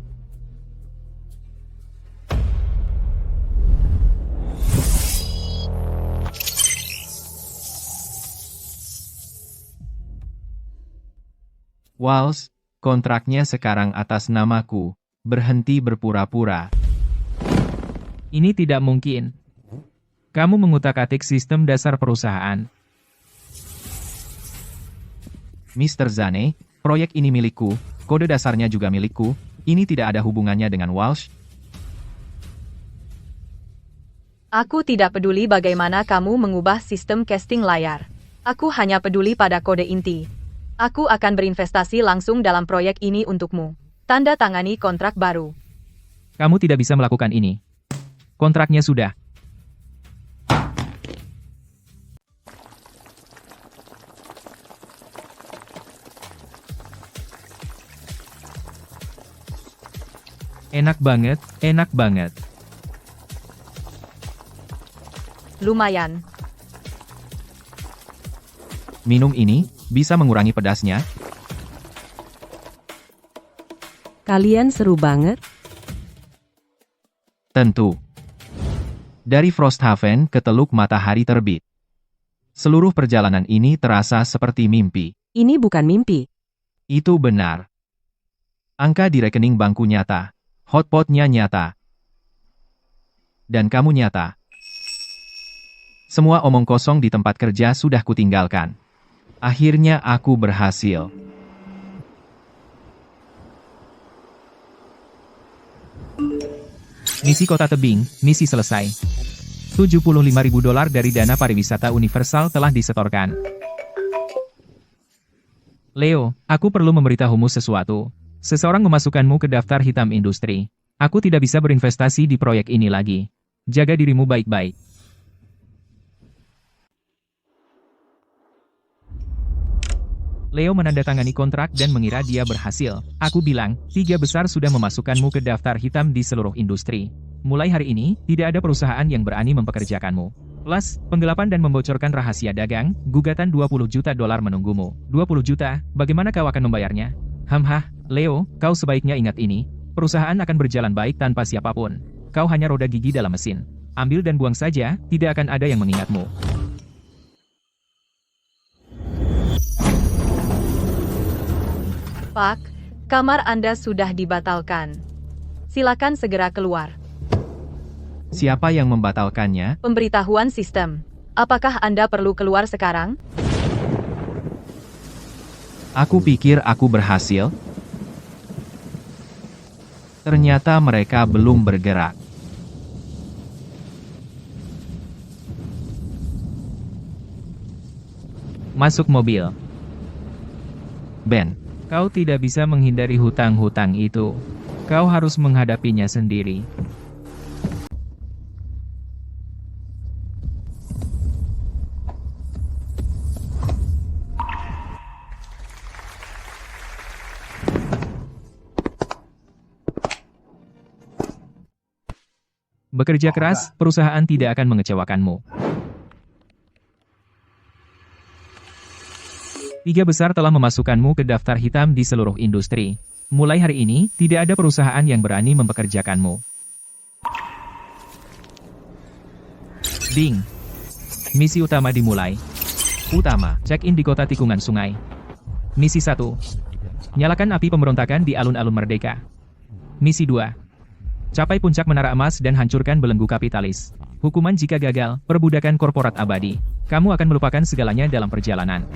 A: Walls, kontraknya sekarang atas namaku. Berhenti berpura-pura.
B: Ini tidak mungkin. Kamu mengutak-atik sistem dasar perusahaan.
A: Mr. Zane, proyek ini milikku, kode dasarnya juga milikku, ini tidak ada hubungannya dengan Walsh.
C: Aku tidak peduli bagaimana kamu mengubah sistem casting layar. Aku hanya peduli pada kode inti. Aku akan berinvestasi langsung dalam proyek ini untukmu. Tanda tangani kontrak baru.
B: Kamu tidak bisa melakukan ini. Kontraknya sudah. Enak banget, enak banget.
C: Lumayan.
A: Minum ini, bisa mengurangi pedasnya.
D: Kalian seru banget.
A: Tentu. Dari Frosthaven ke Teluk Matahari Terbit. Seluruh perjalanan ini terasa seperti mimpi.
D: Ini bukan mimpi.
A: Itu benar. Angka di rekening bangku nyata. Hotpotnya nyata. Dan kamu nyata. Semua omong kosong di tempat kerja sudah kutinggalkan. Akhirnya aku berhasil.
B: Misi Kota Tebing, misi selesai. $75.000 dari dana pariwisata universal telah disetorkan. Leo, aku perlu memberitahumu sesuatu. Seseorang memasukkanmu ke daftar hitam industri. Aku tidak bisa berinvestasi di proyek ini lagi. Jaga dirimu baik-baik. Leo menandatangani kontrak dan mengira dia berhasil. Aku bilang, 3 besar sudah memasukkanmu ke daftar hitam di seluruh industri. Mulai hari ini, tidak ada perusahaan yang berani mempekerjakanmu. Plus, penggelapan dan membocorkan rahasia dagang, gugatan $20 juta menunggumu. 20 juta, bagaimana kau akan membayarnya? Hamhah, Leo, kau sebaiknya ingat ini. Perusahaan akan berjalan baik tanpa siapapun. Kau hanya roda gigi dalam mesin. Ambil dan buang saja, tidak akan ada yang mengingatmu.
C: Pak, kamar Anda sudah dibatalkan. Silakan segera keluar.
A: Siapa yang membatalkannya?
C: Pemberitahuan sistem. Apakah Anda perlu keluar sekarang?
A: Aku pikir aku berhasil. Ternyata mereka belum bergerak.
B: Masuk mobil.
A: Ben,
B: Kau tidak bisa menghindari hutang-hutang itu. Kau harus menghadapinya sendiri. Bekerja keras, perusahaan tidak akan mengecewakanmu. 3 besar telah memasukkanmu ke daftar hitam di seluruh industri. Mulai hari ini, tidak ada perusahaan yang berani mempekerjakanmu. Ding. Misi utama dimulai.
A: utama.
B: Check-in di kota tikungan sungai. Misi 1. Nyalakan api pemberontakan di alun-alun Merdeka. Misi 2. Capai puncak menara emas dan hancurkan belenggu kapitalis. Hukuman jika gagal, perbudakan korporat abadi. Kamu akan melupakan segalanya dalam perjalanan.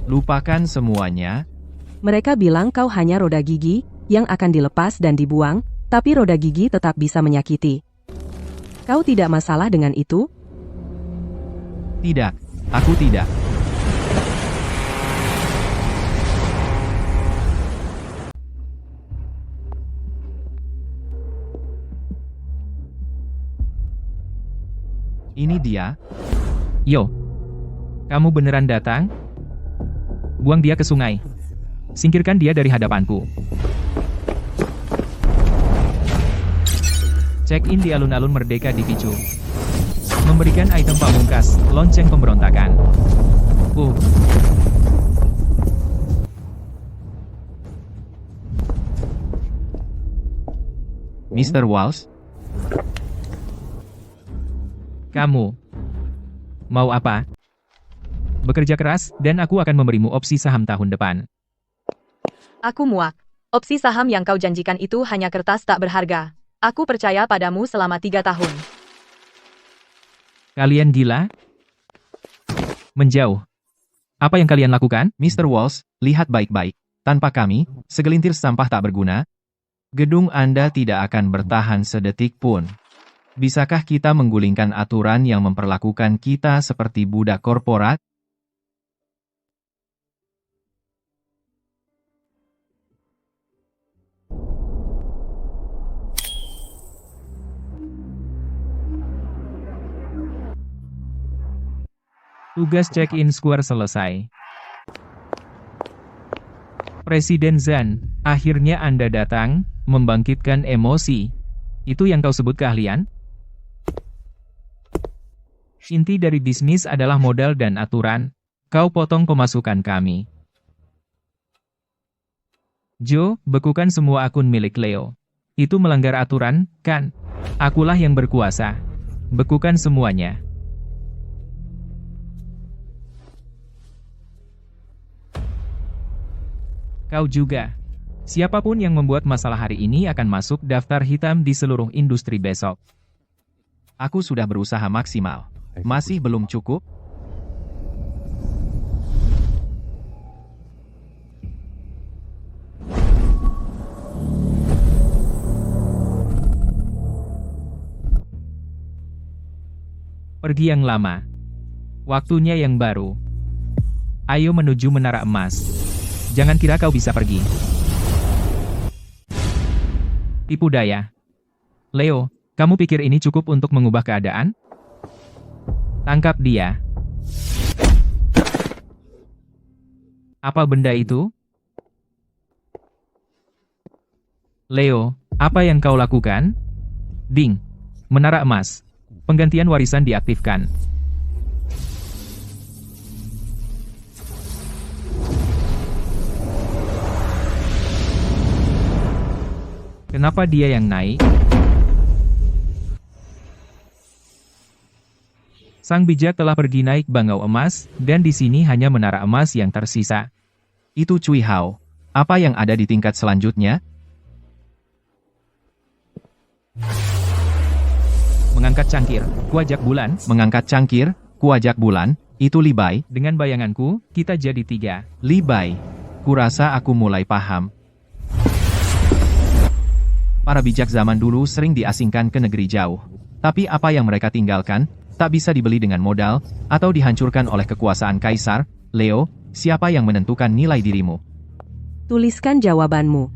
A: Lupakan semuanya.
D: Mereka bilang kau hanya roda gigi, yang akan dilepas dan dibuang, tapi roda gigi tetap bisa menyakiti. Kau tidak masalah dengan itu?
A: Tidak, aku tidak. Ini dia.
B: Yo. Kamu beneran datang? Buang dia ke sungai. Singkirkan dia dari hadapanku. Check-in di alun-alun Merdeka dipicu. Memberikan item pamungkas, lonceng pemberontakan.
A: Mr. Walsh,
B: Kamu mau apa? Bekerja keras, dan aku akan memberimu opsi saham tahun depan.
C: Aku muak. Opsi saham yang kau janjikan itu hanya kertas tak berharga. Aku percaya padamu selama 3 tahun.
B: Kalian gila? Menjauh. Apa yang kalian lakukan?
A: Mr. Walsh, lihat baik-baik. Tanpa kami, segelintir sampah tak berguna. Gedung Anda tidak akan bertahan sedetik pun. Bisakah kita menggulingkan aturan yang memperlakukan kita seperti budak korporat?
B: Tugas check-in Square selesai. Presiden Zan, akhirnya Anda datang, membangkitkan emosi. Itu yang kau sebut keahlian? Inti dari bisnis adalah modal dan aturan. Kau potong pemasukan kami. Joe, bekukan semua akun milik Leo. Itu melanggar aturan, kan? Akulah yang berkuasa. Bekukan semuanya. Kau juga. Siapapun yang membuat masalah hari ini akan masuk daftar hitam di seluruh industri besok.
A: Aku sudah berusaha maksimal. Masih belum cukup?
B: Pergi yang lama. Waktunya yang baru. Ayo menuju menara emas. Jangan kira kau bisa pergi. Tipu daya. Leo, kamu pikir ini cukup untuk mengubah keadaan? Tangkap dia. Apa benda itu? Leo, apa yang kau lakukan? Ding. Menara emas. Penggantian warisan diaktifkan. Kenapa dia yang naik? Sang bijak telah pergi naik bangau emas, dan di sini hanya menara emas yang tersisa.
A: Itu Cui Hao. Apa yang ada di tingkat selanjutnya?
B: Mengangkat cangkir, kuajak bulan.
A: Mengangkat cangkir, kuajak bulan, itu Li Bai.
B: Dengan bayanganku, kita jadi 3.
A: Li Bai. Kurasa aku mulai paham. Para bijak zaman dulu sering diasingkan ke negeri jauh. Tapi apa yang mereka tinggalkan, tak bisa dibeli dengan modal, atau dihancurkan oleh kekuasaan kaisar. Leo, siapa yang menentukan nilai dirimu?
D: Tuliskan jawabanmu.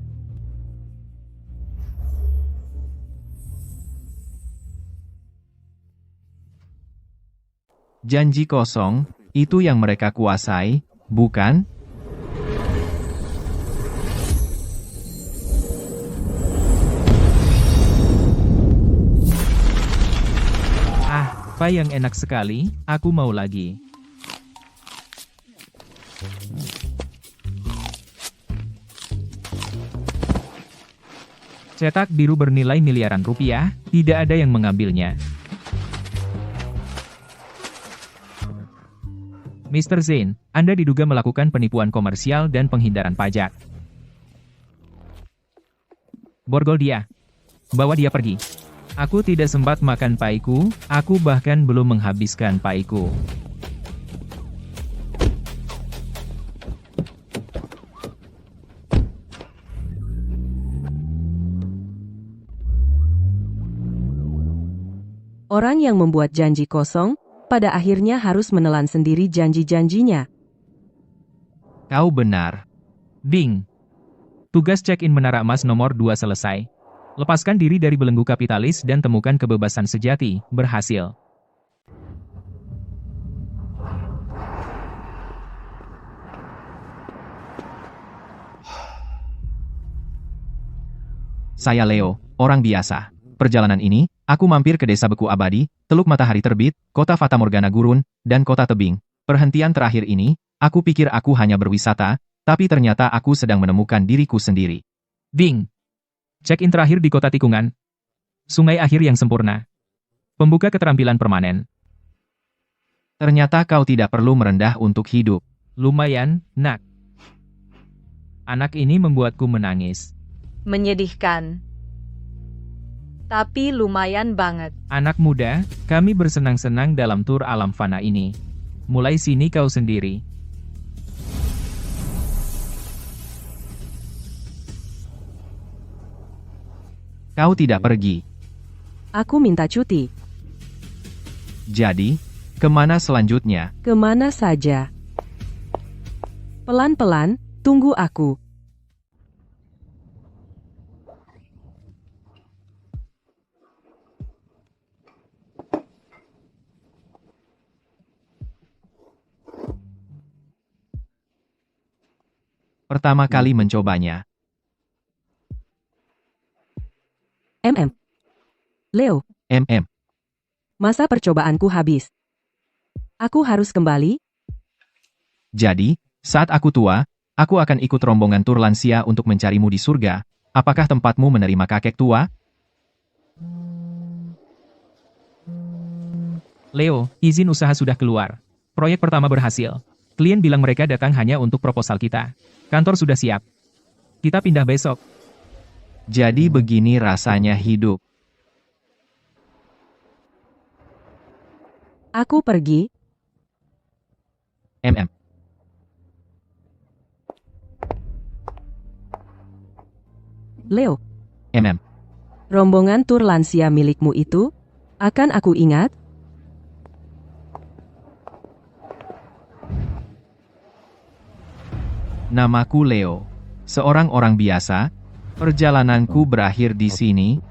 A: Janji kosong, itu yang mereka kuasai, bukan?
B: Apa yang enak sekali, aku mau lagi. Cetak biru bernilai miliaran rupiah, tidak ada yang mengambilnya. Mr. Zane, Anda diduga melakukan penipuan komersial dan penghindaran pajak. Borgol dia. Bawa dia pergi. Aku tidak sempat makan paiku, aku bahkan belum menghabiskan paiku.
D: Orang yang membuat janji kosong, pada akhirnya harus menelan sendiri janji-janjinya.
A: Kau benar.
B: Ding. Tugas check-in menara emas nomor 2 selesai. Lepaskan diri dari belenggu kapitalis dan temukan kebebasan sejati, berhasil.
A: Saya Leo, orang biasa. Perjalanan ini, aku mampir ke desa beku abadi, Teluk Matahari Terbit, kota Fata Morgana Gurun, dan kota Tebing. Perhentian terakhir ini, aku pikir aku hanya berwisata, tapi ternyata aku sedang menemukan diriku sendiri.
B: Ding. Check-in terakhir di kota tikungan. Sungai akhir yang sempurna. Pembuka keterampilan permanen.
A: Ternyata kau tidak perlu merendah untuk hidup.
B: Lumayan, nak. Anak ini membuatku menangis.
C: Menyedihkan. Tapi lumayan banget.
B: Anak muda, kami bersenang-senang dalam tur alam fana ini. Mulai sini kau sendiri.
A: Kau tidak pergi.
D: Aku minta cuti.
A: Jadi, kemana selanjutnya?
D: Kemana saja? Pelan-pelan, tunggu aku.
A: Pertama kali mencobanya.
D: Leo, masa percobaanku habis. Aku harus kembali?
A: Jadi, saat aku tua, aku akan ikut rombongan tur lansia untuk mencarimu di surga. Apakah tempatmu menerima kakek tua?
B: Leo, izin usaha sudah keluar. Proyek pertama berhasil. Klien bilang mereka datang hanya untuk proposal kita. Kantor sudah siap. Kita pindah besok.
A: Jadi begini rasanya hidup.
D: Aku pergi. Leo, rombongan tur lansia milikmu itu, akan aku ingat?
A: Namaku Leo. Seorang orang biasa. Perjalananku berakhir di sini.